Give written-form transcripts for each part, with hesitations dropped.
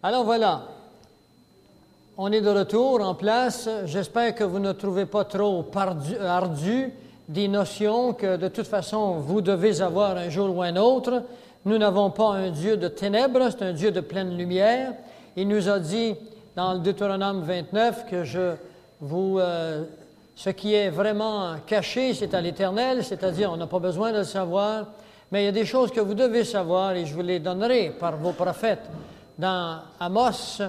Alors voilà, on est de retour en place. J'espère que vous ne trouvez pas trop ardu des notions que de toute façon vous devez avoir un jour ou un autre. Nous n'avons pas un Dieu de ténèbres, c'est un Dieu de pleine lumière. Il nous a dit dans le Deutéronome 29 que ce qui est vraiment caché, c'est à l'Éternel, c'est-à-dire on n'a pas besoin de le savoir, mais il y a des choses que vous devez savoir et je vous les donnerai par vos prophètes. Dans Amos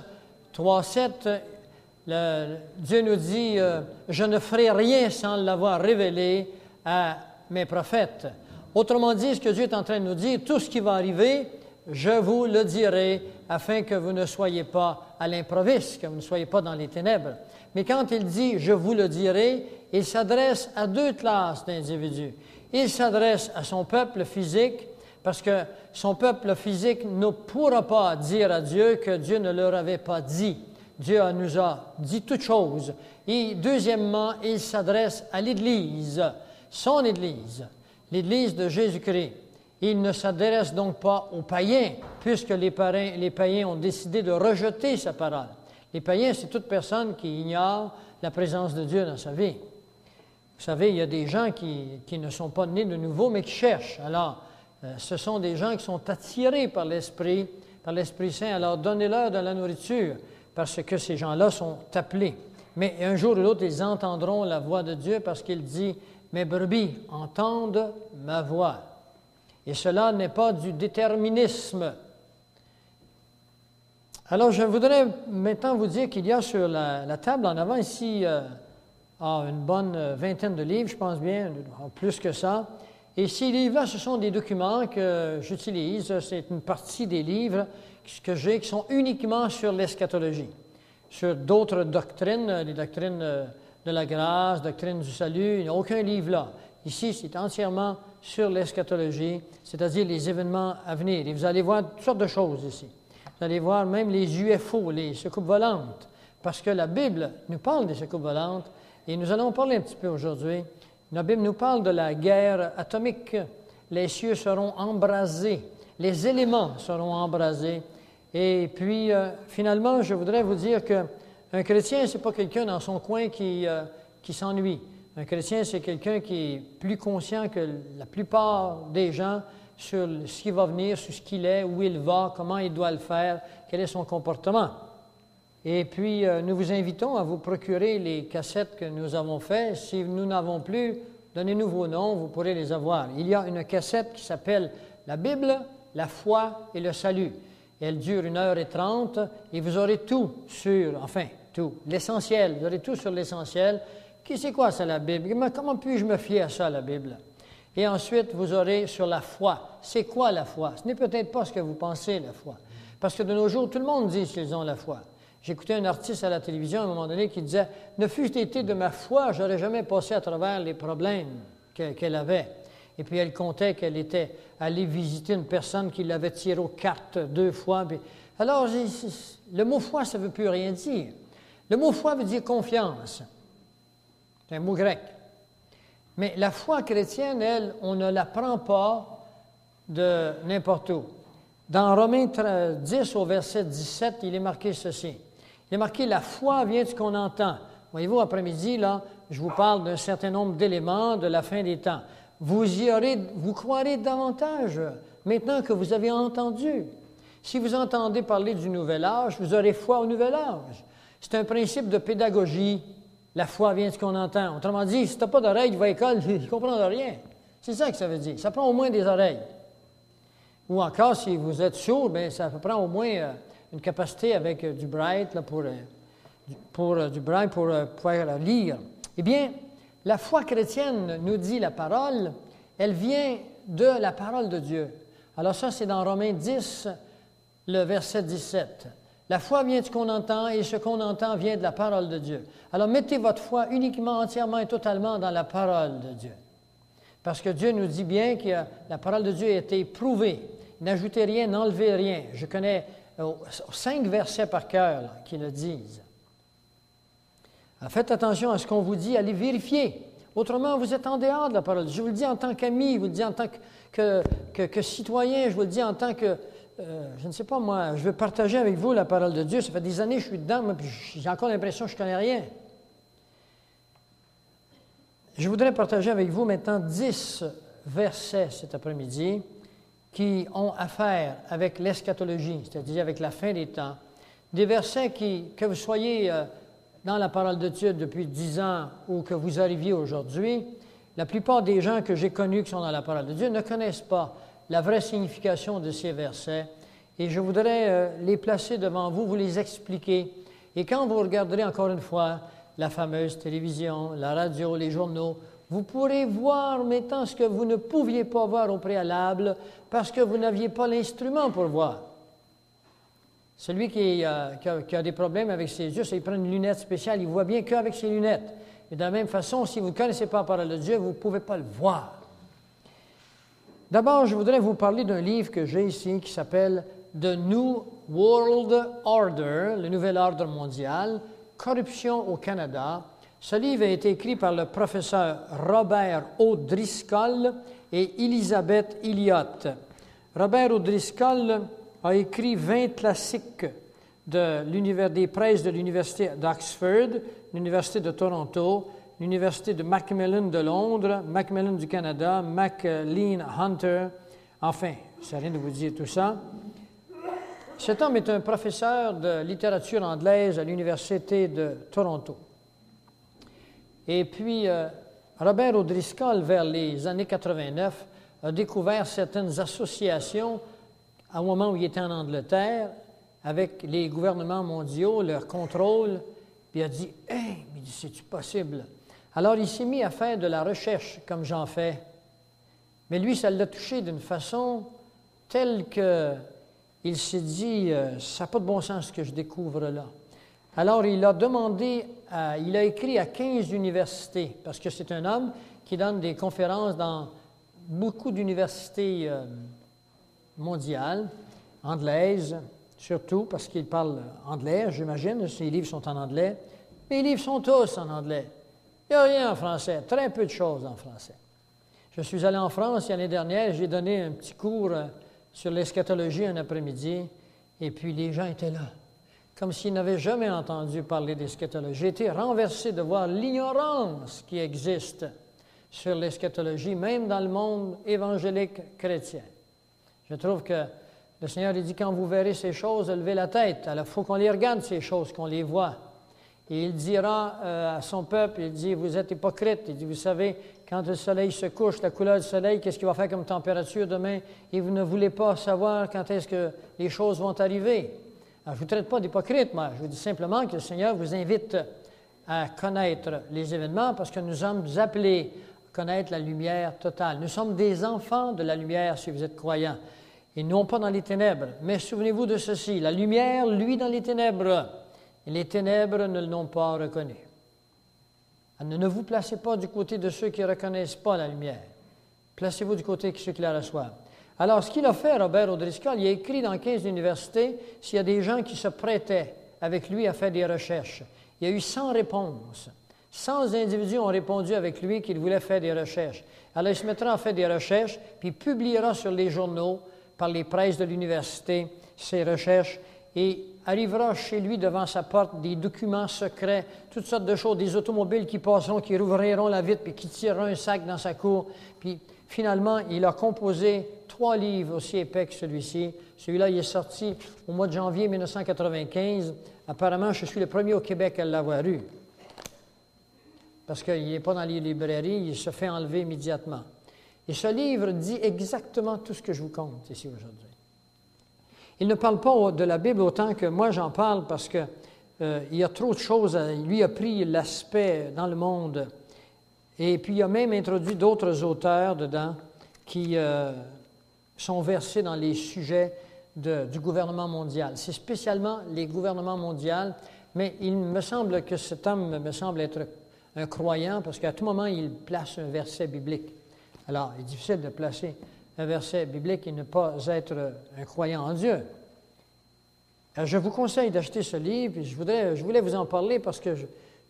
3,7, Dieu nous dit « Je ne ferai rien sans l'avoir révélé à mes prophètes ». Autrement dit, ce que Dieu est en train de nous dire, tout ce qui va arriver, je vous le dirai afin que vous ne soyez pas à l'improviste, que vous ne soyez pas dans les ténèbres. Mais quand il dit « je vous le dirai », il s'adresse à deux classes d'individus. Il s'adresse à son peuple physique, parce que son peuple physique ne pourra pas dire à Dieu que Dieu ne leur avait pas dit. Dieu nous a dit toutes choses. Et deuxièmement, il s'adresse à l'Église, son Église, l'Église de Jésus-Christ. Il ne s'adresse donc pas aux païens, puisque les païens ont décidé de rejeter sa parole. Les païens, c'est toute personne qui ignore la présence de Dieu dans sa vie. Vous savez, il y a des gens qui ne sont pas nés de nouveau, mais qui cherchent. Alors, ce sont des gens qui sont attirés par l'Esprit Saint. Alors, donnez-leur de la nourriture, parce que ces gens-là sont appelés. Mais un jour ou l'autre, ils entendront la voix de Dieu, parce qu'il dit « Mes brebis entendent ma voix ». Et cela n'est pas du déterminisme. Alors, je voudrais maintenant vous dire qu'il y a sur la table en avant ici une bonne vingtaine de livres, je pense bien, plus que ça. Et ces livres-là, ce sont des documents que j'utilise. C'est une partie des livres que j'ai qui sont uniquement sur l'eschatologie, sur d'autres doctrines, les doctrines de la grâce, doctrines du salut. Il n'y a aucun livre là. Ici, c'est entièrement sur l'eschatologie, c'est-à-dire les événements à venir. Et vous allez voir toutes sortes de choses ici. Vous allez voir même les UFO, les soucoupes volantes, parce que la Bible nous parle des soucoupes volantes, et nous allons en parler un petit peu aujourd'hui. La Bible nous parle de la guerre atomique. Les cieux seront embrasés, les éléments seront embrasés. Et puis, finalement, je voudrais vous dire qu'un chrétien, ce n'est pas quelqu'un dans son coin qui s'ennuie. Un chrétien, c'est quelqu'un qui est plus conscient que la plupart des gens sur ce qui va venir, sur ce qu'il est, où il va, comment il doit le faire, quel est son comportement. Et puis, nous vous invitons à vous procurer les cassettes que nous avons faites. Si nous n'avons plus, donnez-nous vos noms, vous pourrez les avoir. Il y a une cassette qui s'appelle « La Bible, la foi et le salut ». Elle dure 1h30 et vous aurez tout sur, l'essentiel. Vous aurez tout sur l'essentiel. C'est quoi ça, la Bible? Comment puis-je me fier à ça, la Bible? Et ensuite, vous aurez sur la foi. C'est quoi la foi? Ce n'est peut-être pas ce que vous pensez, la foi. Parce que de nos jours, tout le monde dit qu'ils ont la foi. J'écoutais un artiste à la télévision à un moment donné qui disait « Ne fût-ce été de ma foi, je n'aurais jamais passé à travers les problèmes qu'elle avait. » Et puis elle contait qu'elle était allée visiter une personne qui l'avait tiré aux cartes 2 fois. Alors, le mot foi, ça ne veut plus rien dire. Le mot foi veut dire confiance. C'est un mot grec. Mais la foi chrétienne, elle, on ne la prend pas de n'importe où. Dans Romains 10, au verset 17, il est marqué ceci. Il est marqué « La foi vient de ce qu'on entend ». Voyez-vous, après-midi, là, je vous parle d'un certain nombre d'éléments de la fin des temps. Vous croirez davantage maintenant que vous avez entendu. Si vous entendez parler du nouvel âge, vous aurez foi au nouvel âge. C'est un principe de pédagogie. La foi vient de ce qu'on entend. Autrement dit, si tu n'as pas d'oreilles, tu vas à l'école, tu ne comprends rien. C'est ça que ça veut dire. Ça prend au moins des oreilles. Ou encore, si vous êtes sourd, bien, ça prend au moins une capacité avec du bright là, pour pouvoir lire. Eh bien, la foi chrétienne, nous dit la parole, elle vient de la parole de Dieu. Alors ça, c'est dans Romains 10, le verset 17. La foi vient de ce qu'on entend et ce qu'on entend vient de la parole de Dieu. Alors, mettez votre foi uniquement, entièrement et totalement dans la parole de Dieu. Parce que Dieu nous dit bien que la parole de Dieu a été prouvée. N'ajoutez rien, n'enlevez rien. Je connais 5 versets par cœur qui le disent. Alors, faites attention à ce qu'on vous dit, allez vérifier. Autrement, vous êtes en dehors de la parole. Je vous le dis en tant qu'ami, je vous le dis en tant que citoyen, je vous le dis en tant que je ne sais pas moi, je veux partager avec vous la parole de Dieu. Ça fait des années que je suis dedans, moi, puis j'ai encore l'impression que je ne connais rien. Je voudrais partager avec vous maintenant 10 versets cet après-midi qui ont affaire avec l'eschatologie, c'est-à-dire avec la fin des temps. Des versets que vous soyez dans la parole de Dieu depuis 10 ans ou que vous arriviez aujourd'hui, la plupart des gens que j'ai connus qui sont dans la parole de Dieu ne connaissent pas la vraie signification de ces versets. Et je voudrais les placer devant vous, vous les expliquer. Et quand vous regarderez encore une fois la fameuse télévision, la radio, les journaux, vous pourrez voir maintenant ce que vous ne pouviez pas voir au préalable parce que vous n'aviez pas l'instrument pour voir. Celui qui a des problèmes avec ses yeux, c'est qu'il prend une lunette spéciale, il ne voit bien qu'avec ses lunettes. Et de la même façon, si vous ne connaissez pas la parole de Dieu, vous ne pouvez pas le voir. D'abord, je voudrais vous parler d'un livre que j'ai ici qui s'appelle « The New World Order », le nouvel ordre mondial, corruption au Canada. Ce livre a été écrit par le professeur Robert O'Driscoll et Elizabeth Elliott. Robert O'Driscoll a écrit 20 classiques des presses de l'Université d'Oxford, l'Université de Toronto, l'Université de Macmillan de Londres, Macmillan du Canada, Maclean Hunter. Enfin, je ne sais rien de vous dire tout ça. Cet homme est un professeur de littérature anglaise à l'Université de Toronto. Et puis, Robert O'Driscoll, vers les années 89, a découvert certaines associations au moment où il était en Angleterre, avec les gouvernements mondiaux, leur contrôle, puis il a dit « Hey, mais c'est-tu possible? » Alors, il s'est mis à faire de la recherche, comme j'en fais. Mais lui, ça l'a touché d'une façon telle qu'il s'est dit « Ça n'a pas de bon sens ce que je découvre là. » Alors, il a écrit à 15 universités, parce que c'est un homme qui donne des conférences dans beaucoup d'universités mondiales, anglaises, surtout parce qu'il parle anglais, j'imagine, ses livres sont en anglais. Les livres sont tous en anglais. Il n'y a rien en français, très peu de choses en français. Je suis allé en France l'année dernière, j'ai donné un petit cours sur l'eschatologie un après-midi, et puis les gens étaient là, comme s'ils n'avaient jamais entendu parler d'eschatologie. J'ai été renversé de voir l'ignorance qui existe sur l'eschatologie, même dans le monde évangélique chrétien. Je trouve que le Seigneur dit, quand vous verrez ces choses, levez la tête. Alors, il faut qu'on les regarde, ces choses, qu'on les voit. Et il dira à son peuple, il dit, vous êtes hypocrites. Il dit, vous savez, quand le soleil se couche, la couleur du soleil, qu'est-ce qu'il va faire comme température demain? Et vous ne voulez pas savoir quand est-ce que les choses vont arriver. Alors, je ne vous traite pas d'hypocrite, moi. Je vous dis simplement que le Seigneur vous invite à connaître les événements parce que nous sommes appelés à connaître la lumière totale. Nous sommes des enfants de la lumière si vous êtes croyants. Et non pas dans les ténèbres. Mais souvenez-vous de ceci, la lumière, lui, dans les ténèbres, et les ténèbres ne l'ont pas reconnu. Alors, ne vous placez pas du côté de ceux qui ne reconnaissent pas la lumière. Placez-vous du côté de ceux qui la reçoivent. Alors, ce qu'il a fait, Robert O'Driscoll, il a écrit dans 15 universités s'il y a des gens qui se prêtaient avec lui à faire des recherches. Il y a eu 100 réponses. 100 individus ont répondu avec lui qu'ils voulaient faire des recherches. Alors, il se mettra à faire des recherches, puis il publiera sur les journaux, par les presses de l'université, ses recherches, et arrivera chez lui devant sa porte des documents secrets, toutes sortes de choses, des automobiles qui passeront, qui rouvriront la vitre, puis qui tireront un sac dans sa cour. Puis finalement, il a composé 3 livres aussi épais que celui-ci. Celui-là, il est sorti au mois de janvier 1995. Apparemment, je suis le premier au Québec à l'avoir eu. Parce qu'il n'est pas dans les librairies, il se fait enlever immédiatement. Et ce livre dit exactement tout ce que je vous conte ici aujourd'hui. Il ne parle pas de la Bible autant que moi j'en parle parce qu'il y a trop de choses. Lui a pris l'aspect dans le monde. Et puis il a même introduit d'autres auteurs dedans qui sont versés dans les sujets du gouvernement mondial. C'est spécialement les gouvernements mondiaux, mais il me semble que cet homme me semble être un croyant parce qu'à tout moment, il place un verset biblique. Alors, il est difficile de placer un verset biblique et ne pas être un croyant en Dieu. Alors, je vous conseille d'acheter ce livre et je voulais vous en parler parce que je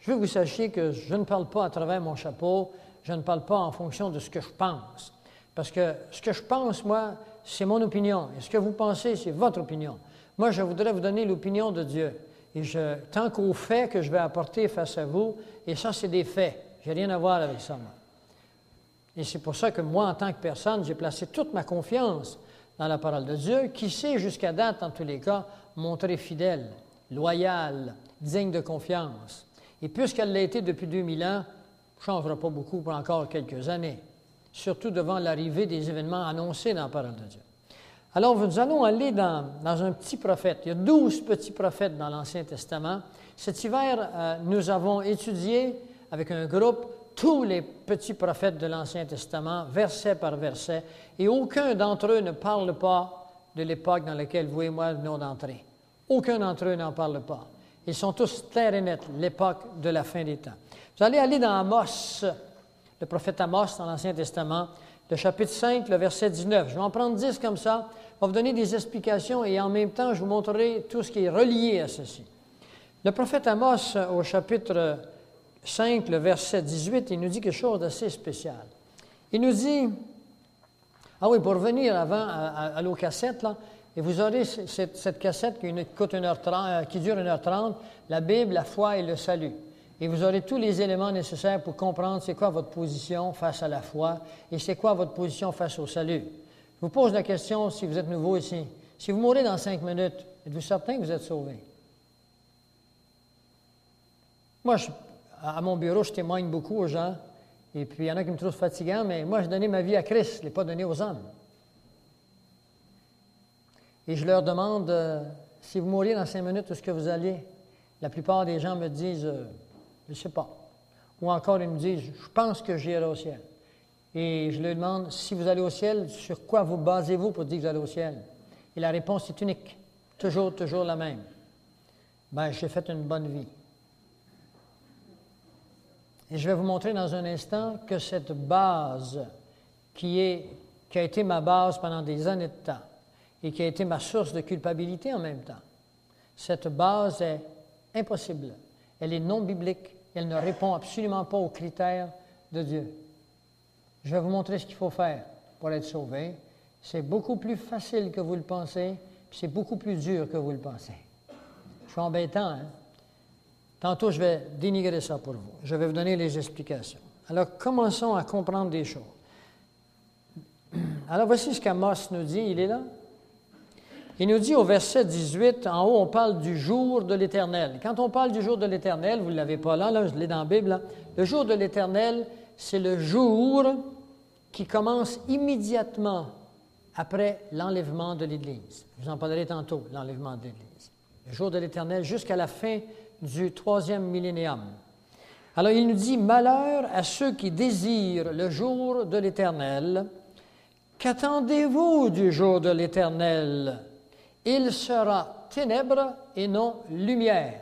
veux que vous sachiez que je ne parle pas à travers mon chapeau, je ne parle pas en fonction de ce que je pense. Parce que ce que je pense, moi, c'est mon opinion. Et ce que vous pensez, c'est votre opinion. Moi, je voudrais vous donner l'opinion de Dieu. Et tant qu'aux faits que je vais apporter face à vous, et ça, c'est des faits. Je n'ai rien à voir avec ça, moi. Et c'est pour ça que moi, en tant que personne, j'ai placé toute ma confiance dans la parole de Dieu, qui s'est jusqu'à date, en tous les cas, montrée fidèle, loyale, digne de confiance. Et puisqu'elle l'a été depuis 2000 ans, ne changera pas beaucoup pour encore quelques années, surtout devant l'arrivée des événements annoncés dans la parole de Dieu. Alors, nous allons aller dans un petit prophète. Il y a 12 petits prophètes dans l'Ancien Testament. Cet hiver, nous avons étudié avec un groupe tous les petits prophètes de l'Ancien Testament, verset par verset, et aucun d'entre eux ne parle pas de l'époque dans laquelle vous et moi venons d'entrer. Aucun d'entre eux n'en parle pas. Ils sont tous clairs et nets, l'époque de la fin des temps. Vous allez aller dans Amos, le prophète Amos dans l'Ancien Testament, le chapitre 5, le verset 19. Je vais en prendre 10 comme ça. Je vais vous donner des explications et en même temps, je vous montrerai tout ce qui est relié à ceci. Le prophète Amos, au chapitre 5, le verset 18, il nous dit quelque chose d'assez spécial. Il nous dit, pour revenir avant à nos cassettes, là, et vous aurez cette cassette qui dure 1h30, la Bible, la foi et le salut. Et vous aurez tous les éléments nécessaires pour comprendre c'est quoi votre position face à la foi et c'est quoi votre position face au salut. Je vous pose la question, si vous êtes nouveau ici, si vous mourrez dans 5 minutes, êtes-vous certain que vous êtes sauvé? Moi, à mon bureau, je témoigne beaucoup aux gens, et puis il y en a qui me trouvent fatigant, mais moi, j'ai donné ma vie à Christ, je ne l'ai pas donné aux hommes. Et je leur demande, si vous mouriez dans 5 minutes, où est-ce que vous allez? La plupart des gens me disent, je ne sais pas. Ou encore, ils me disent, je pense que j'irai au ciel. Et je leur demande, si vous allez au ciel, sur quoi vous basez-vous pour dire que vous allez au ciel? Et la réponse est unique, toujours la même. J'ai fait une bonne vie. Et je vais vous montrer dans un instant que cette base qui a été ma base pendant des années de temps et qui a été ma source de culpabilité en même temps, cette base est impossible. Elle est non biblique. Elle ne répond absolument pas aux critères de Dieu. Je vais vous montrer ce qu'il faut faire pour être sauvé. C'est beaucoup plus facile que vous le pensez, puis c'est beaucoup plus dur que vous le pensez. Je suis embêtant, hein? Tantôt, je vais dénigrer ça pour vous. Je vais vous donner les explications. Alors, commençons à comprendre des choses. Alors, voici ce qu'Amos nous dit. Il est là. Il nous dit au verset 18, en haut, on parle du jour de l'Éternel. Quand on parle du jour de l'Éternel, vous ne l'avez pas là, je l'ai dans la Bible, là. Le jour de l'Éternel, c'est le jour qui commence immédiatement après l'enlèvement de l'Église. Je vous en parlerai tantôt, l'enlèvement de l'Église. Le jour de l'Éternel jusqu'à la fin du 3e millénium. Alors, il nous dit, « Malheur à ceux qui désirent le jour de l'Éternel. Qu'attendez-vous du jour de l'Éternel? Il sera ténèbres et non lumière. »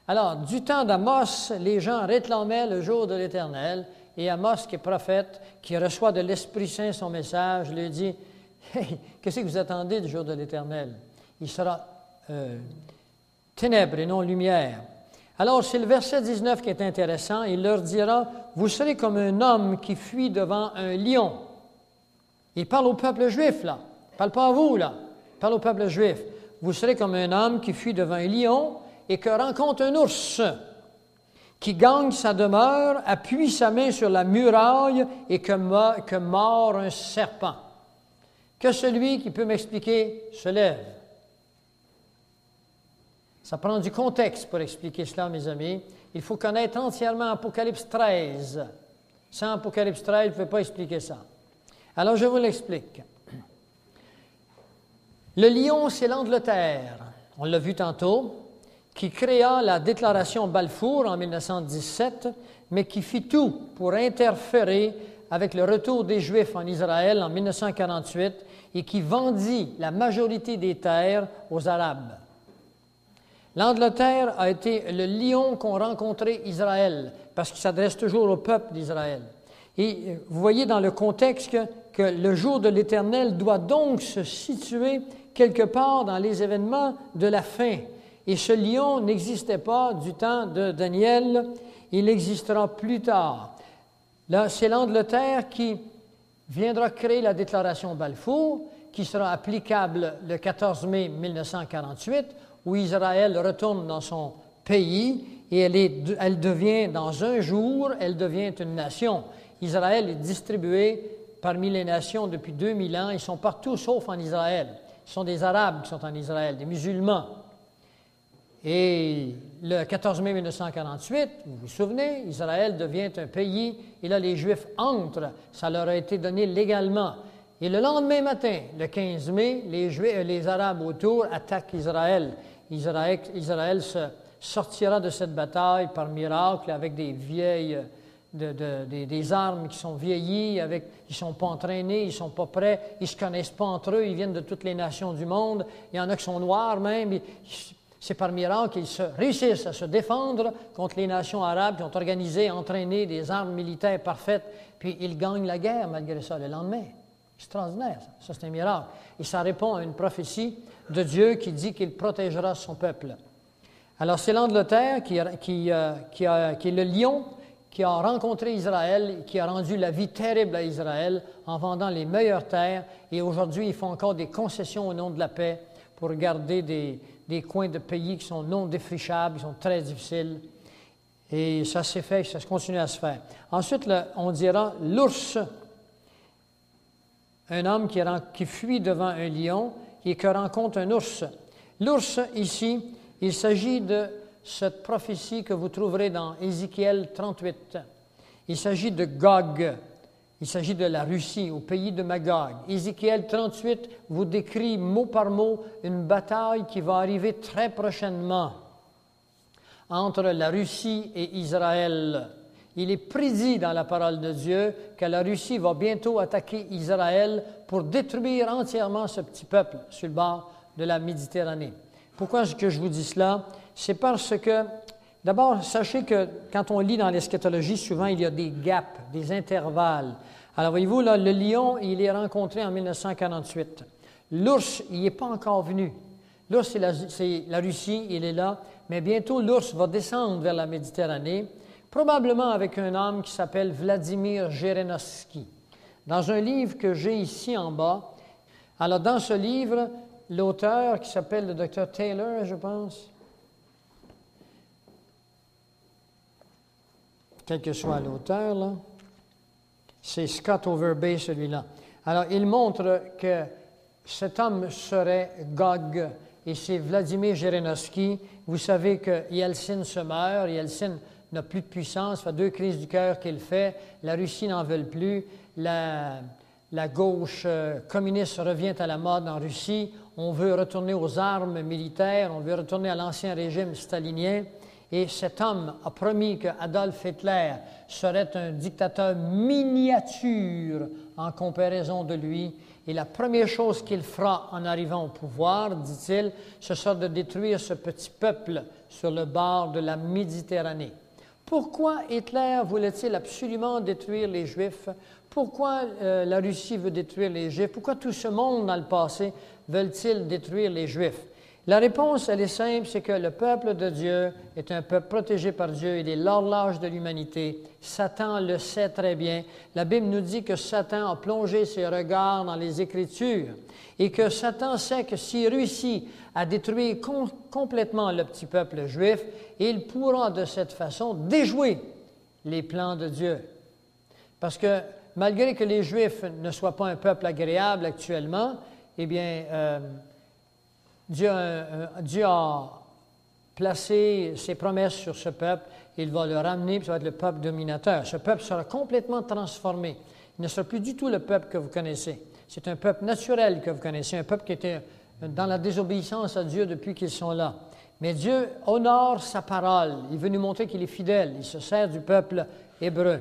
Alors, du temps d'Amos, les gens réclamaient le jour de l'Éternel, et Amos, qui est prophète, qui reçoit de l'Esprit Saint son message, lui dit, « Hey, qu'est-ce que vous attendez du jour de l'Éternel? Il sera ténèbres et non lumière. » Alors, c'est le verset 19 qui est intéressant. Il leur dira, « Vous serez comme un homme qui fuit devant un lion. » Il parle au peuple juif, là. Il ne parle pas à vous, là. Il parle au peuple juif. « Vous serez comme un homme qui fuit devant un lion et que rencontre un ours, qui gagne sa demeure, appuie sa main sur la muraille et que mord un serpent. Que celui qui peut m'expliquer se lève. » Ça prend du contexte pour expliquer cela, mes amis. Il faut connaître entièrement Apocalypse 13. Sans Apocalypse 13, je ne pouvez pas expliquer ça. Alors, je vous l'explique. Le lion, c'est l'Angleterre, on l'a vu tantôt, qui créa la déclaration Balfour en 1917, mais qui fit tout pour interférer avec le retour des Juifs en Israël en 1948 et qui vendit la majorité des terres aux Arabes. L'Angleterre a été le lion qu'ont rencontré Israël, parce qu'il s'adresse toujours au peuple d'Israël. Et vous voyez dans le contexte que le jour de l'Éternel doit donc se situer quelque part dans les événements de la fin. Et ce lion n'existait pas du temps de Daniel, il existera plus tard. Là, c'est l'Angleterre qui viendra créer la déclaration Balfour, qui sera applicable le 14 mai 1948, où Israël retourne dans son pays et elle devient, dans un jour, elle devient une nation. Israël est distribué parmi les nations depuis 2000 ans. Ils sont partout sauf en Israël. Ce sont des Arabes qui sont en Israël, des musulmans. Et le 14 mai 1948, vous vous souvenez, Israël devient un pays et là les Juifs entrent. Ça leur a été donné légalement. Et le lendemain matin, le 15 mai, les Arabes autour attaquent Israël. Israël sortira de cette bataille par miracle avec des vieilles, des armes qui sont vieillies, ils ne sont pas entraînés, ils ne sont pas prêts, ils ne se connaissent pas entre eux, ils viennent de toutes les nations du monde. Il y en a qui sont noirs même. C'est par miracle qu'ils réussissent à se défendre contre les nations arabes qui ont organisé, entraîné des armes militaires parfaites, puis ils gagnent la guerre malgré ça le lendemain. Extraordinaire, ça c'est un miracle. Et ça répond à une prophétie de Dieu qui dit qu'il protégera son peuple. Alors c'est l'Angleterre qui est le lion qui a rencontré Israël, qui a rendu la vie terrible à Israël en vendant les meilleures terres. Et aujourd'hui, ils font encore des concessions au nom de la paix pour garder des coins de pays qui sont non défrichables, qui sont très difficiles. Et ça s'est fait, ça continue à se faire. Ensuite, on dira l'ours, un homme qui fuit devant un lion et qui rencontre un ours. L'ours, ici, il s'agit de cette prophétie que vous trouverez dans Ézéchiel 38. Il s'agit de Gog. Il s'agit de la Russie, au pays de Magog. Ézéchiel 38 vous décrit mot par mot une bataille qui va arriver très prochainement entre la Russie et Israël. Il est prédit dans la parole de Dieu que la Russie va bientôt attaquer Israël pour détruire entièrement ce petit peuple sur le bord de la Méditerranée. Pourquoi est-ce que je vous dis cela? C'est parce que, d'abord, sachez que quand on lit dans l'eschatologie, souvent il y a des gaps, des intervalles. Alors, voyez-vous, là, le lion, il est rencontré en 1948. L'ours, il n'est pas encore venu. L'ours, c'est la Russie, il est là, mais bientôt l'ours va descendre vers la Méditerranée, probablement avec un homme qui s'appelle Vladimir Zhirinovsky. Dans un livre que j'ai ici en bas, alors dans ce livre, l'auteur qui s'appelle le Dr. Taylor, je pense, quel que soit l'auteur, là, c'est Scott Overbay, celui-là. Alors, il montre que cet homme serait Gog, et c'est Vladimir Zhirinovsky. Vous savez que Yeltsin se meurt, Yeltsin n'a plus de puissance, ça fait 2 crises du cœur qu'il fait, la Russie n'en veut plus, la gauche communiste revient à la mode en Russie, on veut retourner aux armes militaires, on veut retourner à l'ancien régime stalinien. Et cet homme a promis que Adolf Hitler serait un dictateur miniature en comparaison de lui. Et la première chose qu'il fera en arrivant au pouvoir, dit-il, ce sera de détruire ce petit peuple sur le bord de la Méditerranée. Pourquoi Hitler voulait-il absolument détruire les Juifs? Pourquoi la Russie veut détruire les Juifs? Pourquoi tout ce monde dans le passé veulent-ils détruire les Juifs? La réponse, elle est simple, c'est que le peuple de Dieu est un peuple protégé par Dieu, il est l'horloge de l'humanité. Satan le sait très bien. La Bible nous dit que Satan a plongé ses regards dans les Écritures et que Satan sait que s'il réussit à détruire complètement le petit peuple juif, il pourra de cette façon déjouer les plans de Dieu. Parce que malgré que les Juifs ne soient pas un peuple agréable actuellement, eh bien, Dieu a placé ses promesses sur ce peuple. Il va le ramener, puis ça va être le peuple dominateur. Ce peuple sera complètement transformé. Il ne sera plus du tout le peuple que vous connaissez. C'est un peuple naturel que vous connaissez, un peuple qui était dans la désobéissance à Dieu depuis qu'ils sont là. Mais Dieu honore sa parole. Il veut nous montrer qu'il est fidèle. Il se sert du peuple hébreu.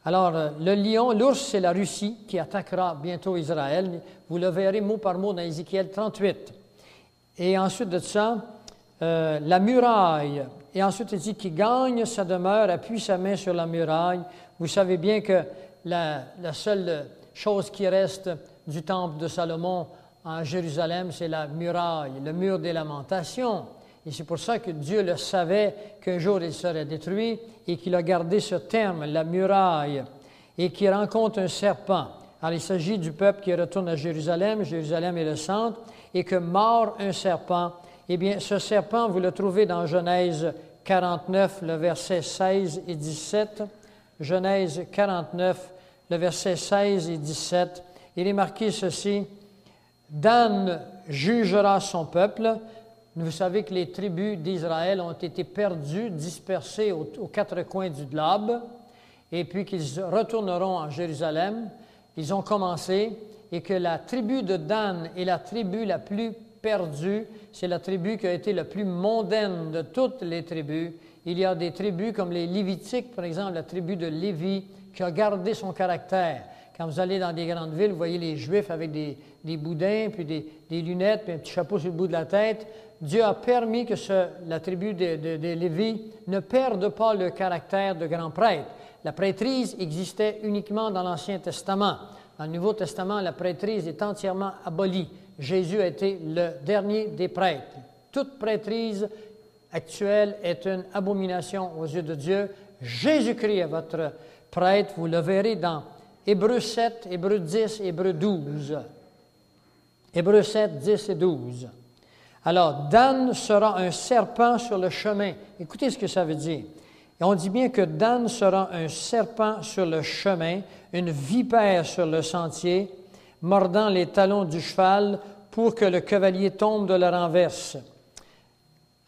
Alors, le lion, l'ours, c'est la Russie qui attaquera bientôt Israël. Vous le verrez mot par mot dans Ézéchiel 38. Et ensuite de ça, la muraille. Et ensuite, il dit qu'il gagne sa demeure, appuie sa main sur la muraille. Vous savez bien que la seule chose qui reste du temple de Salomon en Jérusalem, c'est la muraille, le mur des lamentations. Et c'est pour ça que Dieu le savait qu'un jour il serait détruit et qu'il a gardé ce terme, la muraille, et qu'il rencontre un serpent. Alors, il s'agit du peuple qui retourne à Jérusalem. Jérusalem est le centre. Et que mord un serpent. Eh bien, ce serpent, vous le trouvez dans Genèse 49, le verset 16 et 17. Genèse 49, le verset 16 et 17. Il est marqué ceci. Dan jugera son peuple. Vous savez que les tribus d'Israël ont été perdues, dispersées aux quatre coins du globe, et puis qu'ils retourneront en Jérusalem. Ils ont commencé, et que la tribu de Dan est la tribu la plus perdue. C'est la tribu qui a été la plus mondaine de toutes les tribus. Il y a des tribus comme les Lévitiques, par exemple, la tribu de Lévi, qui a gardé son caractère. Quand vous allez dans des grandes villes, vous voyez les Juifs avec des boudins, puis des lunettes, puis un petit chapeau sur le bout de la tête. Dieu a permis que la tribu de Lévi ne perde pas le caractère de grand prêtre. La prêtrise existait uniquement dans l'Ancien Testament. Dans le Nouveau Testament, la prêtrise est entièrement abolie. Jésus a été le dernier des prêtres. Toute prêtrise actuelle est une abomination aux yeux de Dieu. Jésus-Christ est votre prêtre. Vous le verrez dans Hébreux 7, Hébreux 10, Hébreux 12. Hébreux 7, 10 et 12. Alors, Dan sera un serpent sur le chemin. Écoutez ce que ça veut dire. Et on dit bien que Dan sera un serpent sur le chemin, une vipère sur le sentier, mordant les talons du cheval pour que le cavalier tombe de la renverse.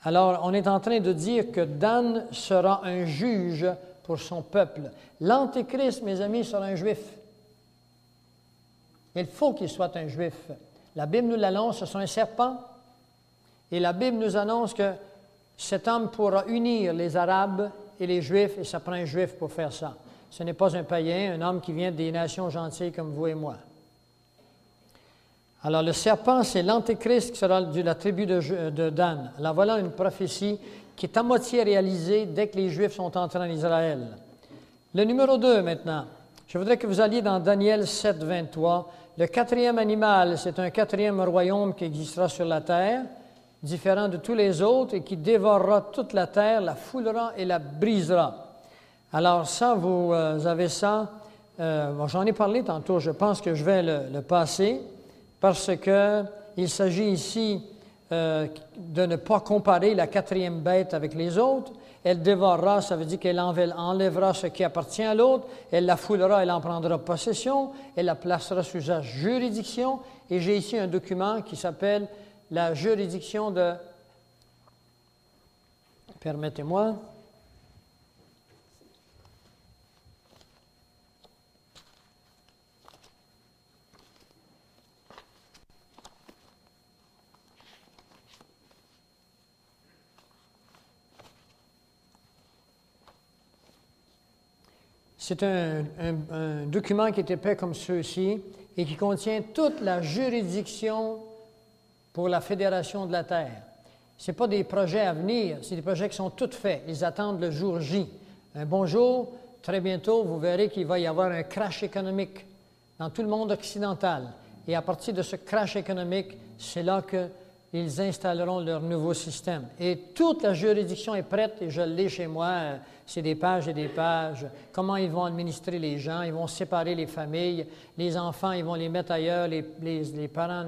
Alors, on est en train de dire que Dan sera un juge pour son peuple. L'Antéchrist, mes amis, sera un juif. Il faut qu'il soit un juif. La Bible nous l'annonce, ce sera un serpent. Et la Bible nous annonce que cet homme pourra unir les Arabes et les Juifs, et ça prend un Juif pour faire ça. Ce n'est pas un païen, un homme qui vient des nations gentilles comme vous et moi. Alors, le serpent, c'est l'Antéchrist qui sera de la tribu de Dan. Alors, voilà une prophétie qui est à moitié réalisée dès que les Juifs sont entrés en Israël. Le numéro 2, maintenant. Je voudrais que vous alliez dans Daniel 7, 23. Le quatrième animal, c'est un quatrième royaume qui existera sur la terre, différent de tous les autres, et qui dévorera toute la terre, la foulera et la brisera. Alors ça, vous avez ça. J'en ai parlé tantôt, je pense que je vais le passer, parce qu'il s'agit ici de ne pas comparer la quatrième bête avec les autres. Elle dévorera, ça veut dire qu'elle enlèvera ce qui appartient à l'autre, elle la foulera, elle en prendra possession, elle la placera sous sa juridiction, et j'ai ici un document qui s'appelle la juridiction de... Permettez-moi. C'est un document qui est épais comme ceux-ci et qui contient toute la juridiction pour la Fédération de la Terre. Ce n'est pas des projets à venir, c'est des projets qui sont tous faits. Ils attendent le jour J. Un bon jour, très bientôt, vous verrez qu'il va y avoir un crash économique dans tout le monde occidental. Et à partir de ce crash économique, c'est là qu'ils installeront leur nouveau système. Et toute la juridiction est prête, et je l'ai chez moi, c'est des pages et des pages. Comment ils vont administrer les gens, ils vont séparer les familles, les enfants, ils vont les mettre ailleurs, les parents...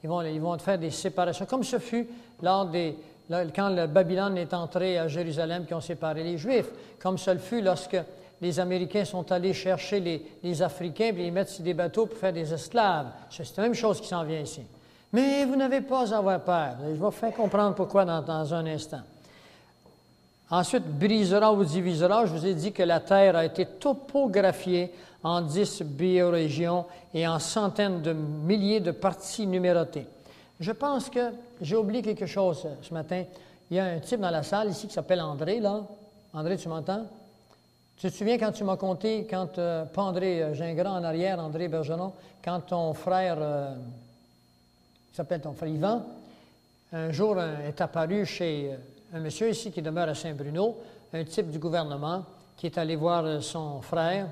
Ils vont faire des séparations, comme ce fut quand le Babylone est entré à Jérusalem, qui ont séparé les Juifs, comme ce fut lorsque les Américains sont allés chercher les Africains et les mettre sur des bateaux pour faire des esclaves. C'est la même chose qui s'en vient ici. Mais vous n'avez pas à avoir peur. Je vais vous faire comprendre pourquoi dans un instant. Ensuite, brisera ou divisera. Je vous ai dit que la terre a été topographiée en 10 biorégions et en centaines de milliers de parties numérotées. Je pense que j'ai oublié quelque chose ce matin. Il y a un type dans la salle ici qui s'appelle André, là. André, tu m'entends? Tu te souviens quand tu m'as conté, pas André Gingras en arrière, André Bergeron, quand ton frère, qui s'appelle ton frère Yvan, un jour est apparu chez un monsieur ici qui demeure à Saint-Bruno, un type du gouvernement qui est allé voir son frère.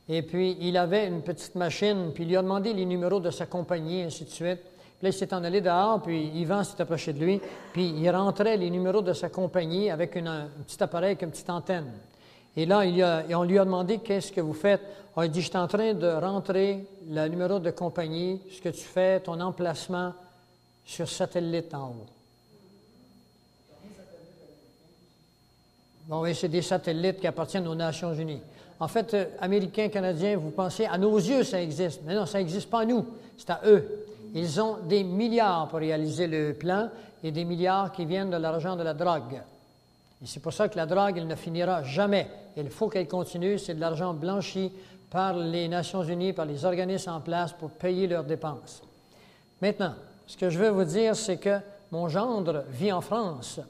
Et puis, il avait une petite machine, puis il lui a demandé les numéros de sa compagnie, et ainsi de suite. Puis là, il s'est en allé dehors, puis Yvan s'est approché de lui, puis il rentrait les numéros de sa compagnie avec un petit appareil, avec une petite antenne. Et là, et on lui a demandé, qu'est-ce que vous faites? Il dit, je suis en train de rentrer le numéro de compagnie, ce que tu fais, ton emplacement sur satellite en haut. Bon, oui, c'est des satellites qui appartiennent aux Nations unies. En fait, Américains, Canadiens, vous pensez, à nos yeux, ça existe. Mais non, ça n'existe pas à nous, c'est à eux. Ils ont des milliards pour réaliser le plan et des milliards qui viennent de l'argent de la drogue. Et c'est pour ça que la drogue, elle ne finira jamais. Il faut qu'elle continue. C'est de l'argent blanchi par les Nations unies, par les organismes en place pour payer leurs dépenses. Maintenant, ce que je veux vous dire, c'est que mon gendre vit en France.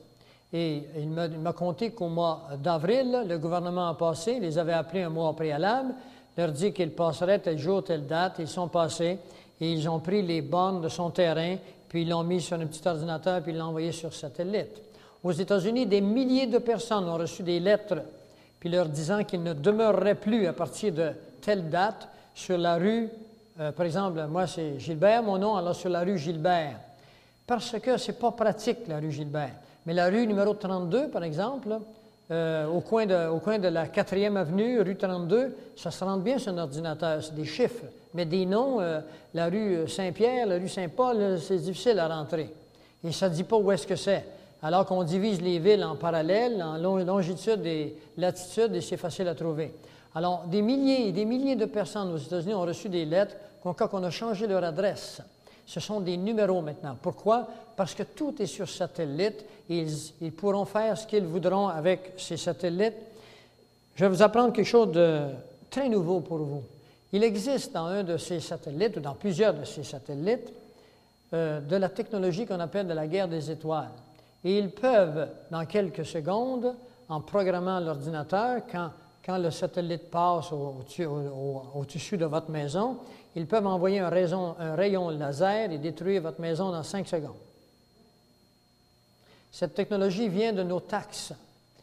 Et il m'a conté qu'au mois d'avril, le gouvernement a passé, les avait appelés un mois au préalable, leur dit qu'ils passeraient tel jour, telle date. Ils sont passés et ils ont pris les bornes de son terrain, puis ils l'ont mis sur un petit ordinateur, puis ils l'ont envoyé sur satellite. Aux États-Unis, des milliers de personnes ont reçu des lettres, puis leur disant qu'ils ne demeureraient plus à partir de telle date sur la rue, par exemple, moi c'est Gilbert, mon nom, alors sur la rue Gilbert, parce que ce n'est pas pratique, la rue Gilbert. Mais la rue numéro 32, par exemple, au coin de la 4e avenue, rue 32, ça se rentre bien sur un ordinateur, c'est des chiffres. Mais des noms, la rue Saint-Pierre, la rue Saint-Paul, c'est difficile à rentrer. Et ça ne dit pas où est-ce que c'est. Alors qu'on divise les villes en parallèle, en longitude et latitude, et c'est facile à trouver. Alors, des milliers et des milliers de personnes aux États-Unis ont reçu des lettres qu'on a changé leur adresse. Ce sont des numéros maintenant. Pourquoi? Parce que tout est sur satellite et ils pourront faire ce qu'ils voudront avec ces satellites. Je vais vous apprendre quelque chose de très nouveau pour vous. Il existe dans un de ces satellites, ou dans plusieurs de ces satellites, de la technologie qu'on appelle de la guerre des étoiles. Et ils peuvent, dans quelques secondes, en programmant l'ordinateur, quand le satellite passe au-dessus de votre maison, ils peuvent envoyer un rayon laser et détruire votre maison dans 5 secondes. Cette technologie vient de nos taxes.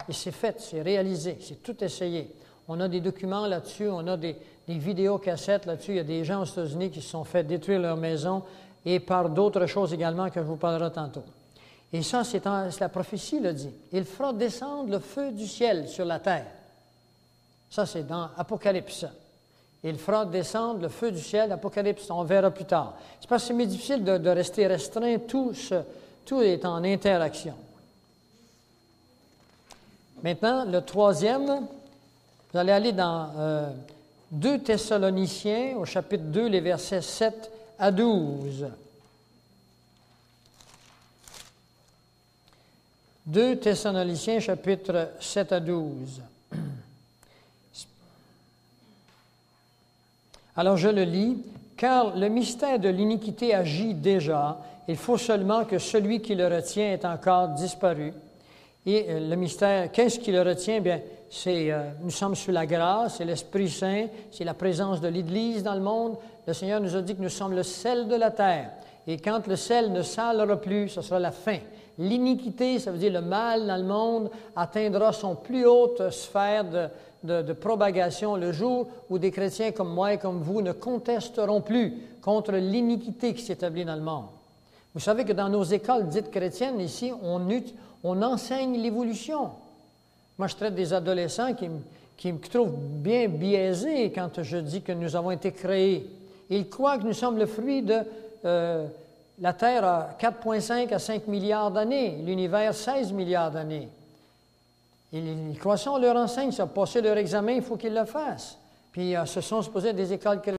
Et c'est fait, c'est réalisé, c'est tout essayé. On a des documents là-dessus, on a des vidéocassettes là-dessus. Il y a des gens aux États-Unis qui se sont fait détruire leur maison et par d'autres choses également que je vous parlerai tantôt. Et ça, c'est la prophétie le dit. Il fera descendre le feu du ciel sur la terre. Ça, c'est dans Apocalypse. Il fera descendre le feu du ciel, Apocalypse, on verra plus tard. C'est parce que c'est difficile de rester restreint, tout est en interaction. Maintenant, le troisième, vous allez aller dans 2 Thessaloniciens, au chapitre 2, les versets 7 à 12. 2 Thessaloniciens, chapitre 7 à 12. Alors je le lis. « Car le mystère de l'iniquité agit déjà, il faut seulement que celui qui le retient ait encore disparu. » Et le mystère, qu'est-ce qui le retient? Bien, nous sommes sous la grâce, c'est l'Esprit Saint, c'est la présence de l'Église dans le monde. Le Seigneur nous a dit que nous sommes le sel de la terre. Et quand le sel ne salera plus, ce sera la fin. L'iniquité, ça veut dire le mal dans le monde, atteindra son plus haute sphère de propagation le jour où des chrétiens comme moi et comme vous ne contesteront plus contre l'iniquité qui s'établit dans le monde. Vous savez que dans nos écoles dites chrétiennes, ici, on enseigne l'évolution. Moi, je traite des adolescents qui me trouvent bien biaisés quand je dis que nous avons été créés. Ils croient que nous sommes le fruit de la Terre a 4,5 à 5 milliards d'années, l'univers 16 milliards d'années. Les croissants leur enseignent ça. Passer leur examen, il faut qu'ils le fassent. Puis ce sont supposés des écoles chrétiennes.